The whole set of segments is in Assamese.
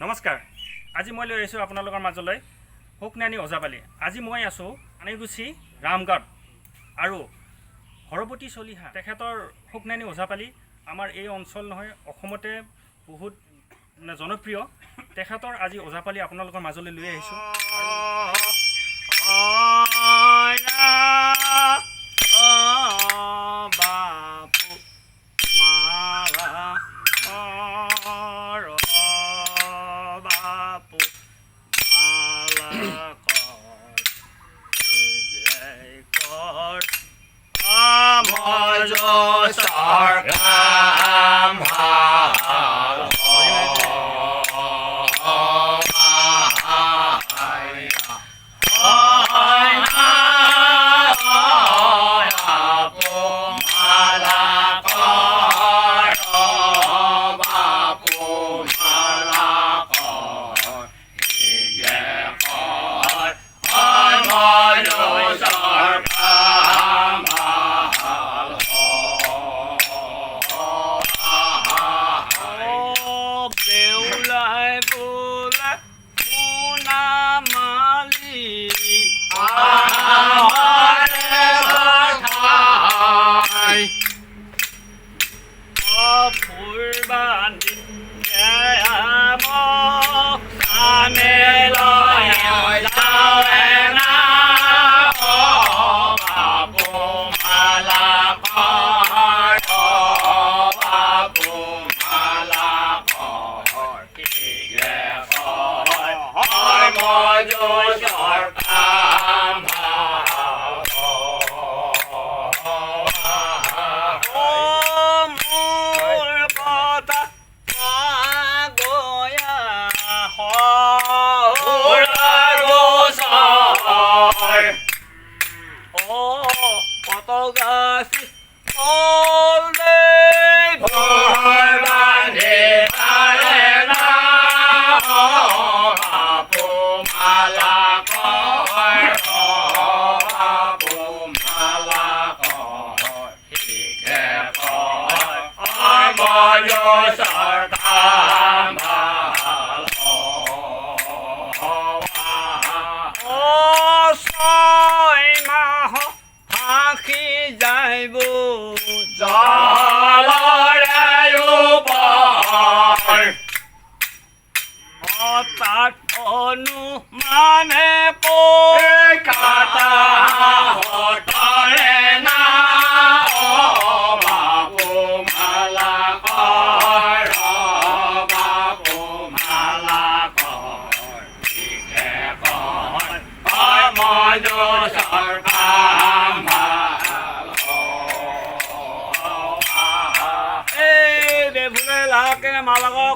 নমস্কাৰ আজি মই লৈ আহিছোঁ আপোনালোকৰ মাজলৈ হুকনানী ওজাপালি আজি মই আছোঁ আনিগুছি ৰামগড় আৰু হৰপতি চলিহা তেখেতৰ হুকনানী ওজাপালি আমাৰ এই অঞ্চল নহয় অসমতে বহুত জনপ্ৰিয় তেখেতৰ আজি ওজাপালি আপোনালোকৰ মাজলৈ লৈ আহিছোঁ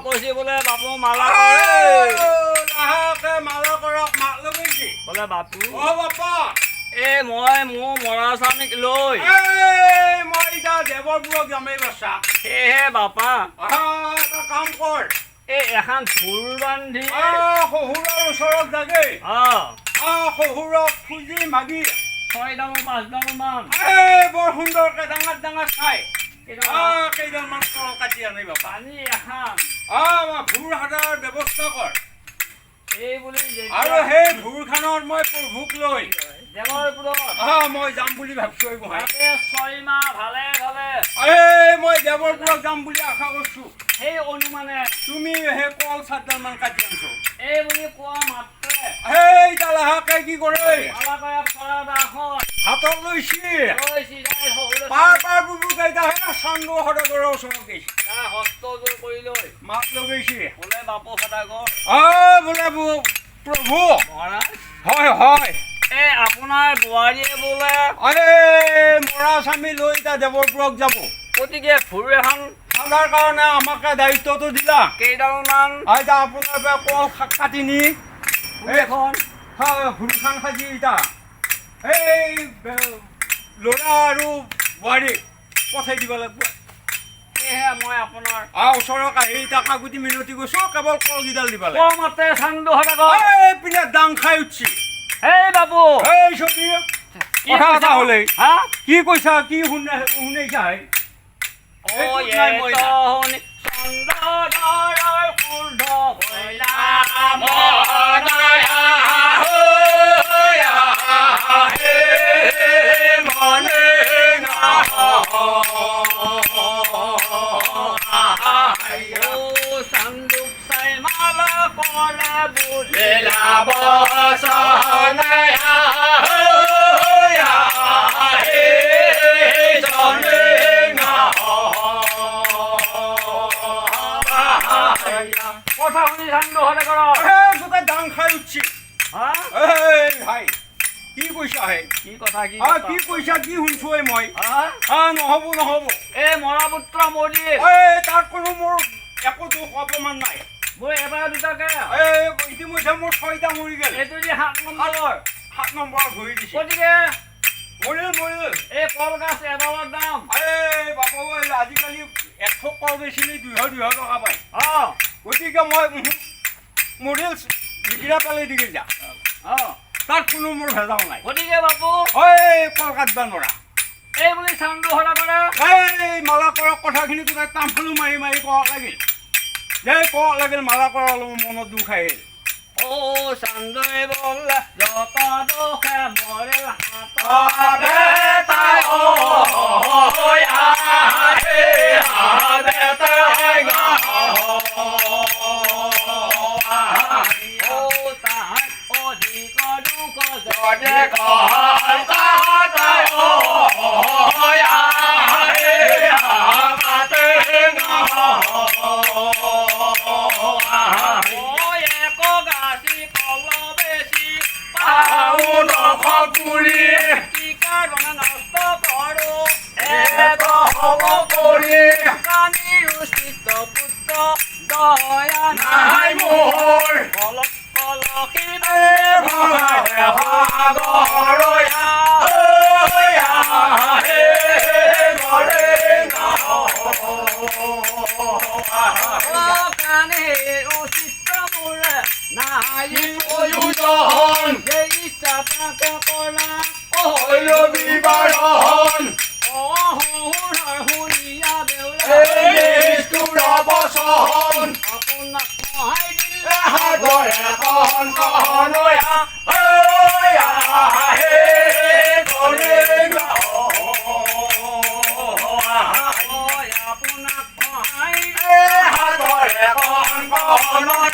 কৈছে বোলে বাপু মালা বোলে বাপু এই মই মোৰ মৰা স্বামীক লৈ মই এতিয়া দেৱৰবোৰক যামেই বাছা সেয়েহে বাপা এটা কাম কৰ এই এখন ফুল বান্ধি শহুৰৰ ওচৰত যাগেই শহুৰক খুজি মাগি 6-5 মান বৰ সুন্দৰকে ডাঙৰ ডাঙৰ খাই কেইডালমান কল কাটি আনি বাপা পানী এখন ভুৰ হাজাৰ ব্যৱস্থা কৰ এই বুলি আৰু সেই ভুৰখনত মই প্ৰভুক লৈ দেৱৰপুৰত মই যাম বুলি ভাবিছো 6 মাহ ভালে ভালে মই দেৱৰপুৰত যাম বুলি আশা কৰিছো সেই অনুমানে তুমি সেই কল 7ডালমান কাটি আনিছো এই বুলি কোৱা মাত্ৰে সেই তালাহাকে কি কৰে হাতত লৈছি পাৰ বুবু কেইটা চান্দু সদাগৰৰ ওচৰত গৈছে হস্তযোৰ কৰি লৈ মাত লগাইছে বোলে বাপু সদাগৰ বোলে প্ৰভু মহাৰাজ হয় হয় এই আপোনাৰ বোৱাৰীয়ে বোলে মৰা স্বামী লৈ এতিয়া দেৱৰপুৰক যাব গতিকে ফুল এখন তাৰ কাৰণে আমাকে দায়িত্বটো দিলা কেইডালমান এতিয়া আপোনাৰ পৰা কল কাটি নি এখন ভুলখান সাজি এতিয়া এই ল'ৰা আৰু বোৱাৰীক পঠাই দিব লাগিব সেয়েহে মই আপোনাৰ ওচৰক আহি এতিয়া কাকুতি মিনতি গৈছো কেৱল কলকেইডাল দিব লাগে মাতে চান্দু সদাগৰ পিনে দাং খাই উঠছি এই বাবু এই ছবি কথা এটা হ'লে কি কৈছা কি শুনাইছা চন্দ্ৰ কথা শুনি চাংদু সদাগৰৰ গোটেই দাং খাই উঠছি হা এই ভাই কি কৈছা হে কি কথা কি কি কৈছা কি শুনছো মই হা নহ'ব নহ'ব এই মৰা পুত্ৰ মৰি তাত কোনো মোৰ একো দুখ অপমান নাই মোৰ এটা দুটাকে ইতিমধ্যে মোৰ 6টা মৰি গ'ল এইটো যে 7 নম্বৰ 7 নম্বৰ ধৰি দিছে গতিকে মৰিল এই কলগছ এডালৰ দাম বাপু আজিকালি এথোক কল বেচিলে 200 টকা পায় অঁ গতিকে মই মৰিল বিকিৰা পেলাই দি যা অঁ তাত কোনো মোৰ ভেজাল নাই গতিকে বাপু কল কাটবা নৰা এই বুলি চাংদু সদাগৰে মালা কৰা কথাখিনি গোটেই তামফালো মাৰি মাৰি কওক লাগিল মালা কৰা অলপ মনত দুখ আহিল চান্দুই বলে যত দুখে মৰিল Hãy subscribe cho kênh Ghiền Mì Gõ để không bỏ lỡ